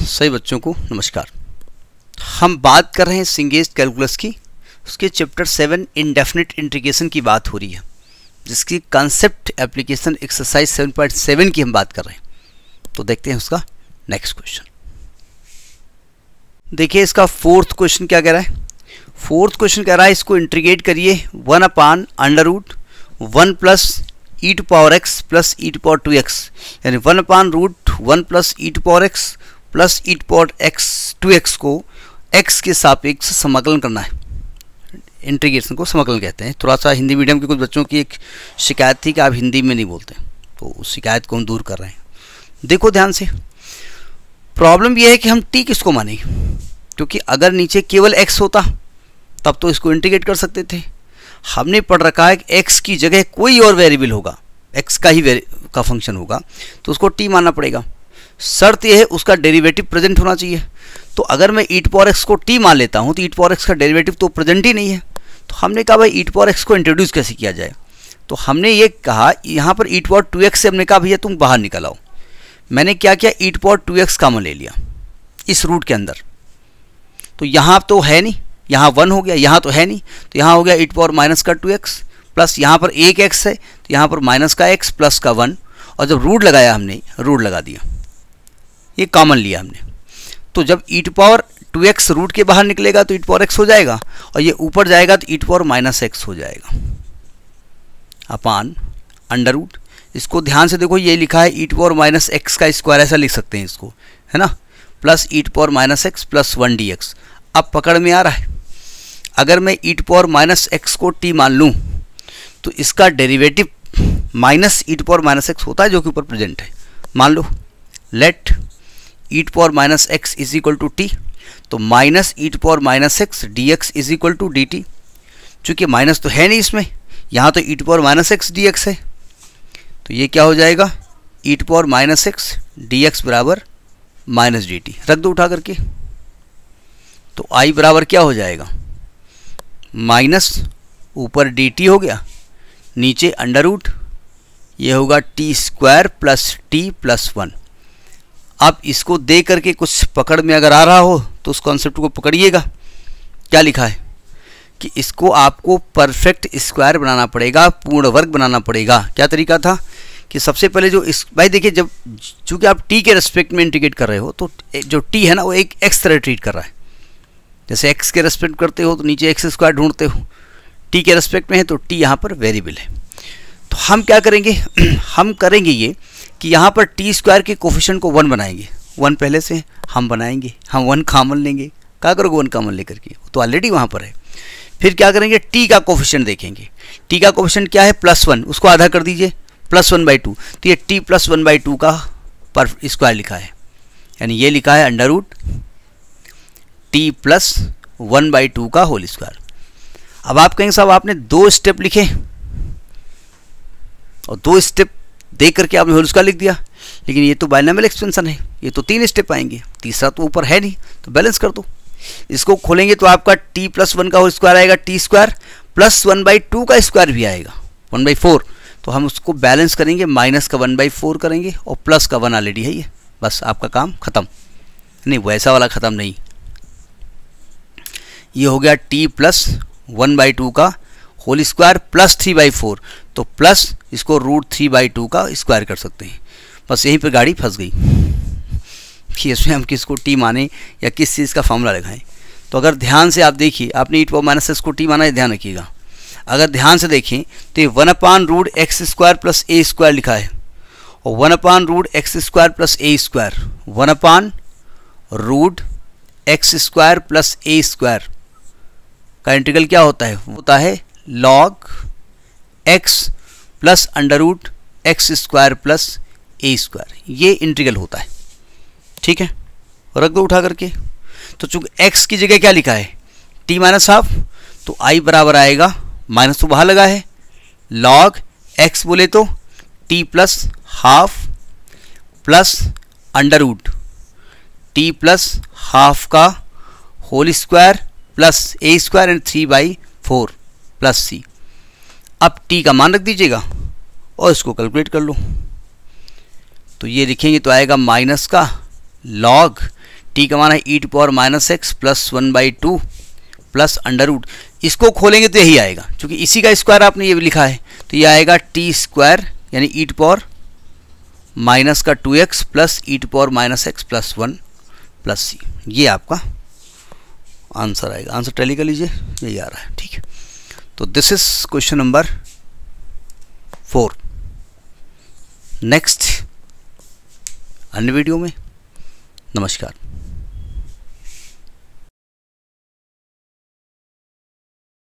सभी बच्चों को नमस्कार। हम बात कर रहे हैं सिंगेज कैलकुलस की, उसके चैप्टर 7 इंडेफिनिट इंटीग्रेशन की बात हो रही है, जिसकी कंसेप्ट एप्लीकेशन एक्सरसाइज 7.7 की हम बात कर रहे हैं। तो देखते हैं उसका नेक्स्ट क्वेश्चन। देखिए इसका फोर्थ क्वेश्चन क्या कह रहा है। फोर्थ क्वेश्चन कह रहा है इसको इंटीग्रेट करिए 1/√1 plus e to power x plus e to power 2x, यानी 1/√1 plus e to power x plus e to power x 2x को x के सापेक्ष समाकलन करना है। इंटीग्रेशन को समाकलन कहते हैं। थोड़ा सा हिंदी मीडियम के कुछ बच्चों की एक शिकायत थी कि आप हिंदी में नहीं बोलते, तो उस शिकायत को हम दूर कर रहे हैं। देखो ध्यान से, प्रॉब्लम यह है कि हम t किसको मानेंगे, क्योंकि अगर नीचे केवल x होता तब तो इसको इंटीग्रेट कर सकते थे। हमने पढ़ रखा है कि x की जगह कोई और वेरिएबल होगा, x का ही का फंक्शन होगा, तो उसको t मानना पड़ेगा। शर्त यह है उसका डेरिवेटिव प्रेजेंट होना चाहिए। तो अगर मैं e टू पावर x को t मान लेता हूं तो e टू पावर x का डेरिवेटिव तो प्रेजेंट ही नहीं है। तो हमने कहा भाई e टू पावर x को इंट्रोड्यूस कैसे किया जाए। तो हमने ये कहा यहाँ पर e टू पावर 2x से हमने कहा भैया तुम बाहर निकल आओ। मैंने क्या किया, e to power 2x common ले लिया इस रूट के अंदर। तो यहाँ तो है नहीं, यहाँ 1 हो गया, यहाँ तो है नहीं, तो यहाँ हो गया e टू पावर माइनस का 2x प्लस यहाँ पर एक x है तो यहाँ पर माइनस का x प्लस का 1, और जब रूट लगाया हमने, रूट लगा दिया, ये कॉमन लिया हमने। तो जब e to power 2x root के बाहर निकलेगा तो e टू पावर x हो जाएगा, और ये ऊपर जाएगा तो e to power minus x हो जाएगा अपान अंडर रूट। इसको ध्यान से देखो, ये लिखा है e to power minus x का स्क्वायर, ऐसा लिख सकते हैं इसको, है ना, plus e to power minus x plus 1 dx। अब पकड़ में आ रहा है, अगर मैं e to power minus x को t मान लूँ तो इसका derivative minus e to power minus x होता है, जो कि ऊपर प्रेजेंट है। मान लो let e to power minus x is equal to t, तो minus e to power minus x dx is equal to dt। चूँकि माइनस तो है नहीं इसमें, यहाँ तो e to power minus x dx है, तो ये क्या हो जाएगा, e to power minus x dx बराबर माइनस dt। रख दो उठा करके, तो i बराबर क्या हो जाएगा, माइनस ऊपर dt हो गया, नीचे अंडर रूट, ये होगा t square plus t plus 1। अब इसको दे करके कुछ पकड़ में अगर आ रहा हो तो उस कॉन्सेप्ट को पकड़िएगा। क्या लिखा है कि इसको आपको परफेक्ट स्क्वायर बनाना पड़ेगा, पूर्ण वर्ग बनाना पड़ेगा। क्या तरीका था कि सबसे पहले जो इस भाई देखिए, जब चूँकि आप t के रेस्पेक्ट में इंटीग्रेट कर रहे हो तो जो t है ना वो एक x तरह ट्रीट कर रहा है। जैसे x के रेस्पेक्ट करते हो तो नीचे x स्क्वायर ढूंढते हो, t के रेस्पेक्ट में है तो t यहाँ पर वेरिएबल है। तो हम क्या करेंगे हम करेंगे ये कि यहाँ पर t स्क्वायर के कोफिशिएंट को 1 बनाएंगे। 1 पहले से हम बनाएंगे, हम 1 कॉमन लेंगे। क्या करोगे 1 कॉमन लेकर के, वो तो ऑलरेडी वहाँ पर है। फिर क्या करेंगे, t का कोफिशिएंट देखेंगे। t का कोफिशिएंट क्या है, +1, उसको आधा कर दीजिए, +1/2। तो ये t + 1/2 का पर स्क्वायर लिखा है, यानी ये लिखा है अंडर रूट t + 1/2 का होल स्क्वायर। अब आप कहेंगे साहब आपने 2 स्टेप लिखे और 2 स्टेप देख करके आपने होल स्क्वायर लिख दिया, लेकिन ये तो बाइनोमियल एक्सपेंशन है, ये तो 3 स्टेप आएंगे, तीसरा तो ऊपर है नहीं, तो बैलेंस कर दो। इसको खोलेंगे तो आपका t + 1 का होल स्क्वायर आएगा, t स्क्वायर प्लस 1/2 का स्क्वायर भी आएगा 1/4। तो हम उसको बैलेंस करेंगे, माइनस का 1/4 करेंगे और प्लस का 1 ऑलरेडी है, ये बस आपका काम खत्म। नहीं वैसा वाला ख़त्म नहीं, ये हो गया t + 1/2 का होल स्क्वायर प्लस 3/4, तो प्लस इसको √3/2 का स्क्वायर कर सकते हैं। बस यहीं पर गाड़ी फंस गई कि इसमें हम किसको t माने या किस चीज़ का फॉर्मूला लगाएं। तो अगर ध्यान से आप देखिए, आपने e to power minus x को t माना है, ध्यान रखिएगा। अगर ध्यान से देखें तो ये 1/√x² प्लस a स्क्वायर लिखा है, और 1/√x² plus a square, 1/√x² plus a square का इंटीग्रल क्या होता है, होता है log x plus √x² plus a square. ये इंटीग्रल होता है, ठीक है, रख दो उठा करके। तो चूंकि x की जगह क्या लिखा है, t माइनस हाफ, तो i बराबर आएगा, माइनस तो बाहर लगा है, log x बोले तो t plus half plus under root t plus half का whole square plus a square and 3/4 plus c। अब t का मान रख दीजिएगा और इसको कैलकुलेट कर लो। तो ये लिखेंगे तो आएगा माइनस का log टी का मान है e to power minus x plus 1/2 plus under root. इसको खोलेंगे तो यही आएगा, क्योंकि इसी का स्क्वायर आपने ये भी लिखा है, तो ये आएगा टी स्क्वायर यानी ई टू पावर माइनस का 2x plus e to power minus x plus 1 plus c. ये आपका आंसर आएगा। आंसर टैली कर लीजिए, यही आ रहा है। ठीक है, तो this is question number 4। Next अन्य वीडियो में। नमस्कार।